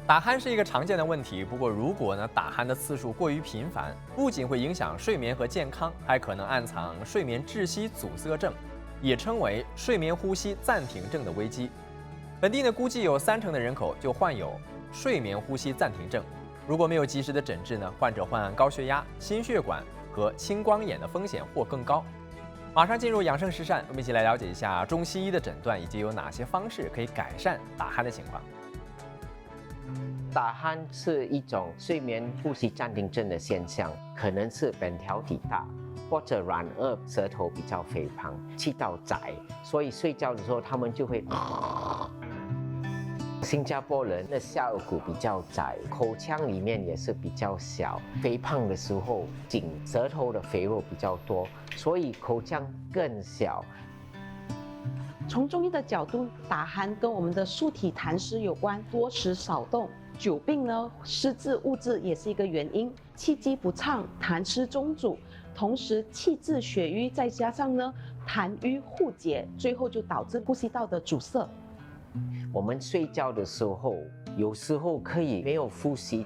打鼾是一个常见的问题，不过如果打鼾的次数过于频繁，不仅会影响睡眠和健康，还可能暗藏睡眠窒息阻塞症，也称为睡眠呼吸暂停症的危机。本地估计有30%的人口就患有睡眠呼吸暂停症，如果没有及时的诊治患者患高血压、心血管和青光眼的风险或更高。马上进入养生实战，我们一起来了解一下中西医的诊断以及有哪些方式可以改善打鼾的情况。打鼾是一种睡眠呼吸暂停症的现象，可能是扁桃体大，或者软腭舌头比较肥胖，气道窄，所以睡觉的时候他们就会。新加坡人的下颚骨比较窄，口腔里面也是比较小，肥胖的时候颈舌头的肥肉比较多，所以口腔更小。从中医的角度，打鼾跟我们的素体痰湿有关，多食少动。久病失智误治也是一个原因，气机不畅，痰湿中阻，同时气滞血瘀，再加上痰瘀互结，最后就导致呼吸道的阻塞。我们睡觉的时候，有时候可以没有呼吸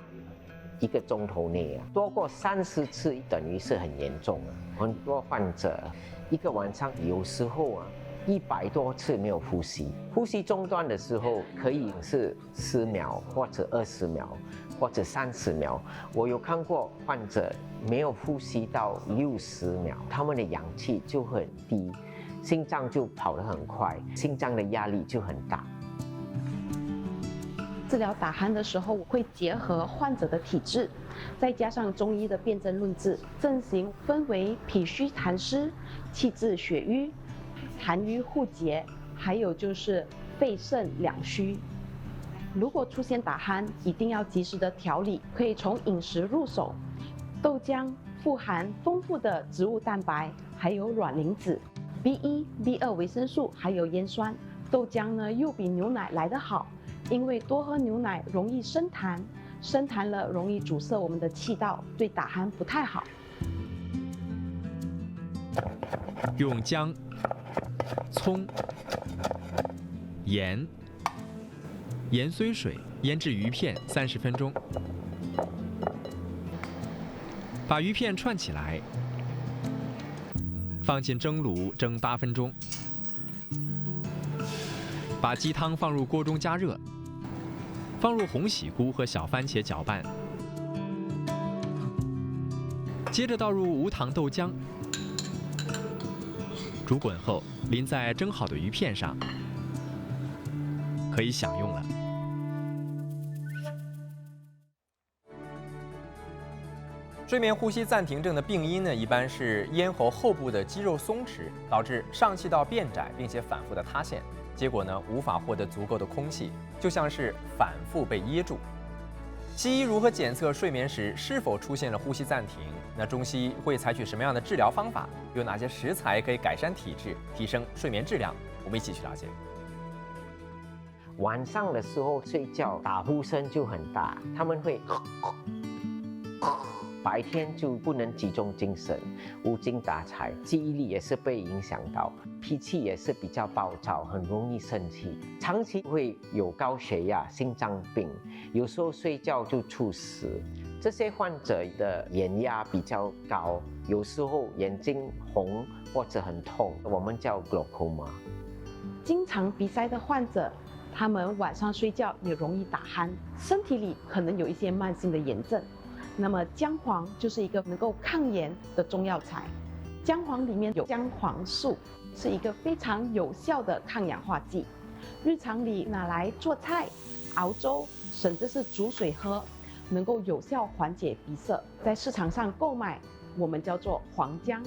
1个钟头内多过30次，等于是很严重了。很多患者1个晚上有时候100多次没有呼吸，呼吸中断的时候可以是10秒或者20秒或者30秒。我有看过患者没有呼吸到60秒，他们的氧气就很低，心脏就跑得很快，心脏的压力就很大。治疗打鼾的时候，我会结合患者的体质，再加上中医的辨证论治，症型分为脾虚痰湿、气滞血瘀、痰瘀互结，还有就是肺肾两虚。如果出现打鼾，一定要及时的调理，可以从饮食入手。豆浆富含丰富的植物蛋白，还有卵磷脂、B1、B2维生素，还有烟酸。豆浆又比牛奶来得好，因为多喝牛奶容易生痰，生痰了容易阻塞我们的气道，对打鼾不太好。用姜、葱、盐、盐虽水腌制鱼片30分钟，把鱼片串起来，放进蒸炉蒸8分钟，把鸡汤放入锅中加热，放入红喜菇和小番茄搅拌，接着倒入无糖豆浆，煮滚后淋在蒸好的鱼片上，可以享用了。睡眠呼吸暂停症的病因一般是咽喉后部的肌肉松弛，导致上气道变窄，并且反复的塌陷，结果无法获得足够的空气，就像是反复被噎住。西医如何检测睡眠时是否出现了呼吸暂停？那中西医会采取什么样的治疗方法？有哪些食材可以改善体质，提升睡眠质量？我们一起去了解。晚上的时候睡觉打呼声就很大，他们会白天就不能集中精神，无精打采，记忆力也是被影响到，脾气也是比较暴躁，很容易生气，长期会有高血压、心脏病，有时候睡觉就猝死。这些患者的眼压比较高，有时候眼睛红或者很痛，我们叫 glaucoma。经常鼻塞的患者，他们晚上睡觉也容易打鼾，身体里可能有一些慢性的炎症。那么姜黄就是一个能够抗炎的中药材，姜黄里面有姜黄素，是一个非常有效的抗氧化剂，日常里拿来做菜、熬粥，甚至是煮水喝，能够有效缓解鼻塞。在市场上购买，我们叫做黄姜。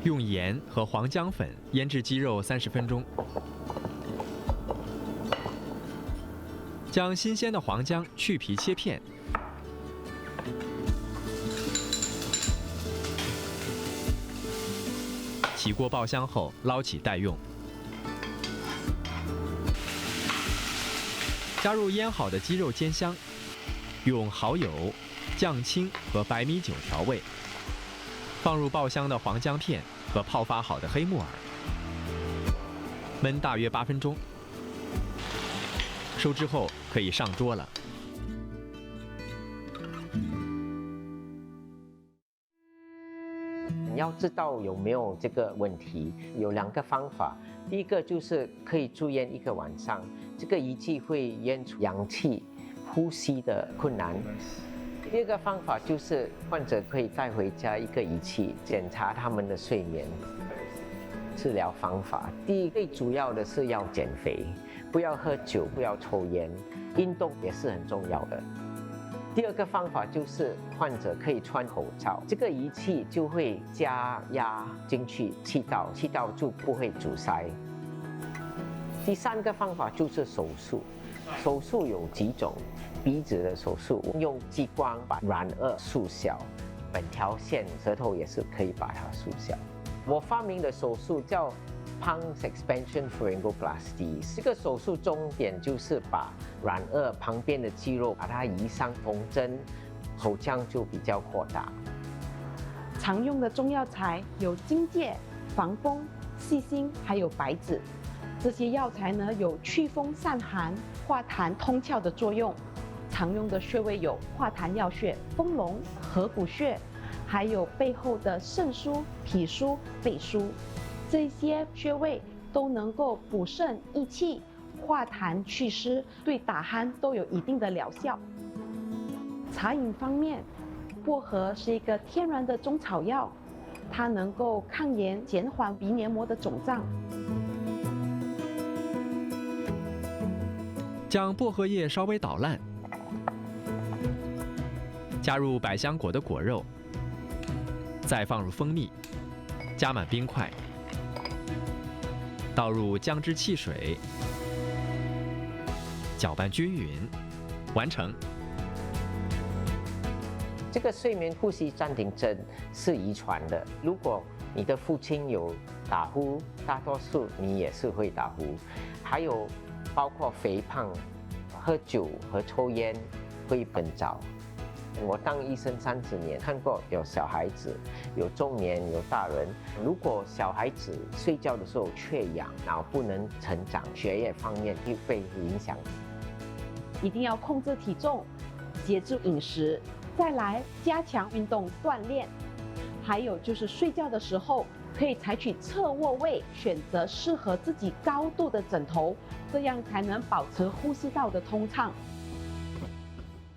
用盐和黄姜粉腌制鸡肉30分钟，将新鲜的黄姜去皮切片，起锅爆香后捞起待用。加入腌好的鸡肉煎香，用蚝油、酱青和白米酒调味，放入爆香的黄姜片和泡发好的黑木耳，焖大约8分钟，收汁后可以上桌了。你要知道有没有这个问题，有2个方法。第一个就是可以住院1个晚上，这个仪器会验出氧气、呼吸的困难。第二个方法就是患者可以带回家1个仪器，检查他们的睡眠。治疗方法，第一最主要的是要减肥，不要喝酒，不要抽烟，运动也是很重要的。第二个方法就是患者可以穿口罩，这个仪器就会加压进去气道，气道就不会阻塞。第3个方法就是手术，手术有几种，鼻子的手术用激光把软腭缩小，本条线舌头也是可以把它缩小。我发明的手术叫 Pons Expansion Pharyngoplasty， 这个手术重点就是把软腭旁边的肌肉把它移上缝针，口腔就比较扩大。常用的中药材有荆芥、防风、细辛，还有白芷。这些药材呢有祛风散寒、化痰通窍的作用。常用的穴位有化痰要穴、丰隆、合谷穴，还有背后的肾腧、脾腧、肺腧。这些穴位都能够补肾益气、化痰祛湿，对打鼾都有一定的疗效。茶饮方面，薄荷是一个天然的中草药，它能够抗炎、减缓鼻黏膜的肿胀。将薄荷叶稍微捣烂，加入百香果的果肉，再放入蜂蜜，加满冰块，倒入姜汁汽水，搅拌均匀，完成。这个睡眠呼吸暂停症是遗传的，如果你的父亲有打呼，大多数你也是会打呼，还有包括肥胖、喝酒和抽烟会更早。我当医生30年，看过有小孩子、有中年、有大人。如果小孩子睡觉的时候缺氧，脑不能成长，血液方面就被影响。一定要控制体重，节制饮食，再来加强运动锻炼。还有就是睡觉的时候，可以采取侧卧位，选择适合自己高度的枕头，这样才能保持呼吸道的通畅。